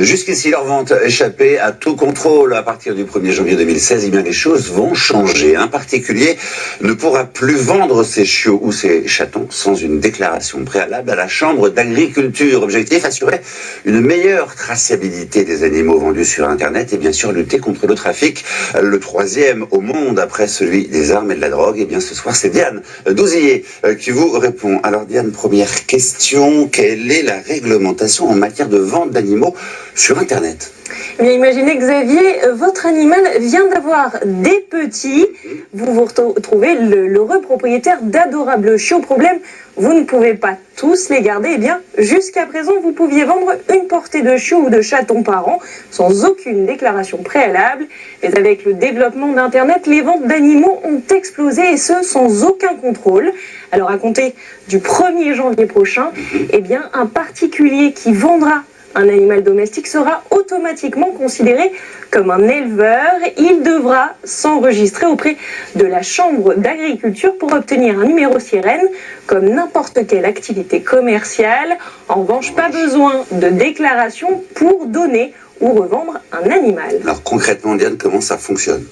Jusqu'ici, leur vente échappait à tout contrôle. À partir du 1er janvier 2016, eh bien, les choses vont changer. Un particulier ne pourra plus vendre ses chiots ou ses chatons sans une déclaration préalable à la Chambre d'agriculture. Objectif, assurer une meilleure traçabilité des animaux vendus sur Internet et bien sûr lutter contre le trafic. Le troisième au monde après celui des armes et de la drogue. Et bien ce soir, c'est Diane Douzillet qui vous répond. Alors Diane, première question, quelle est la réglementation en matière de vente d'animaux sur Internet? Eh bien, imaginez Xavier, votre animal vient d'avoir des petits, vous vous retrouvez l'heureux propriétaire d'adorables chiots. Problème, vous ne pouvez pas tous les garder. Eh bien, jusqu'à présent, vous pouviez vendre une portée de chiots ou de chatons par an sans aucune déclaration préalable. Mais avec le développement d'Internet, les ventes d'animaux ont explosé et ce, sans aucun contrôle. Alors, à compter du 1er janvier prochain, eh bien, un particulier qui vendra un animal domestique sera automatiquement considéré comme un éleveur. Il devra s'enregistrer auprès de la Chambre d'agriculture pour obtenir un numéro sirène comme n'importe quelle activité commerciale. En revanche, pas besoin de déclaration pour donner ou revendre un animal. Alors concrètement, Diane, comment ça fonctionne ?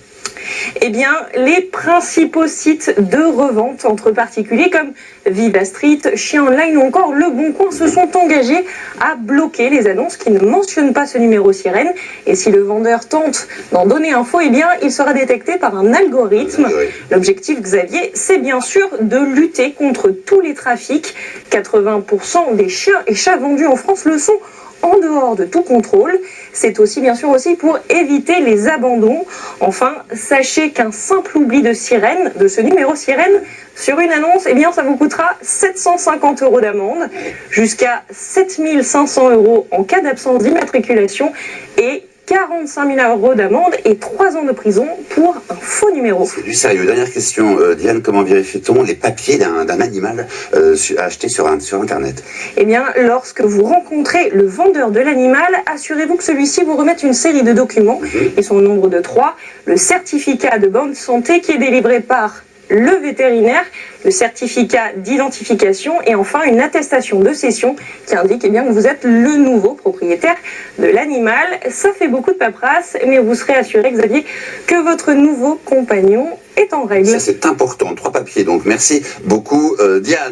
Eh bien, les principaux sites de revente entre particuliers comme Vivastreet, Chien Online ou encore Le Bon Coin se sont engagés à bloquer les annonces qui ne mentionnent pas ce numéro sirène. Et si le vendeur tente d'en donner un faux, eh bien, il sera détecté par un algorithme. L'objectif, Xavier, c'est bien sûr de lutter contre tous les trafics. 80% des chiens et chats vendus en France le sont en dehors de tout contrôle. C'est aussi bien sûr aussi pour éviter les abandons. Enfin, sachez qu'un simple oubli de sirène, de ce numéro sirène, sur une annonce, eh bien ça vous coûtera 750 € d'amende, jusqu'à 7 500 € en cas d'absence d'immatriculation et 45 000 € d'amende et 3 ans de prison pour un faux numéro. C'est du sérieux. Dernière question, Diane, comment vérifie-t-on les papiers d'un animal acheté sur Internet? Eh bien, lorsque vous rencontrez le vendeur de l'animal, assurez-vous que celui-ci vous remette une série de documents, et son nombre de 3, le certificat de bonne santé qui est délivré par le vétérinaire, le certificat d'identification et enfin une attestation de cession qui indique eh bien, que vous êtes le nouveau propriétaire de l'animal. Ça fait beaucoup de paperasse, mais vous serez assuré, Xavier, que votre nouveau compagnon est en règle. Ça, c'est important. 3 papiers, donc merci beaucoup, Diane.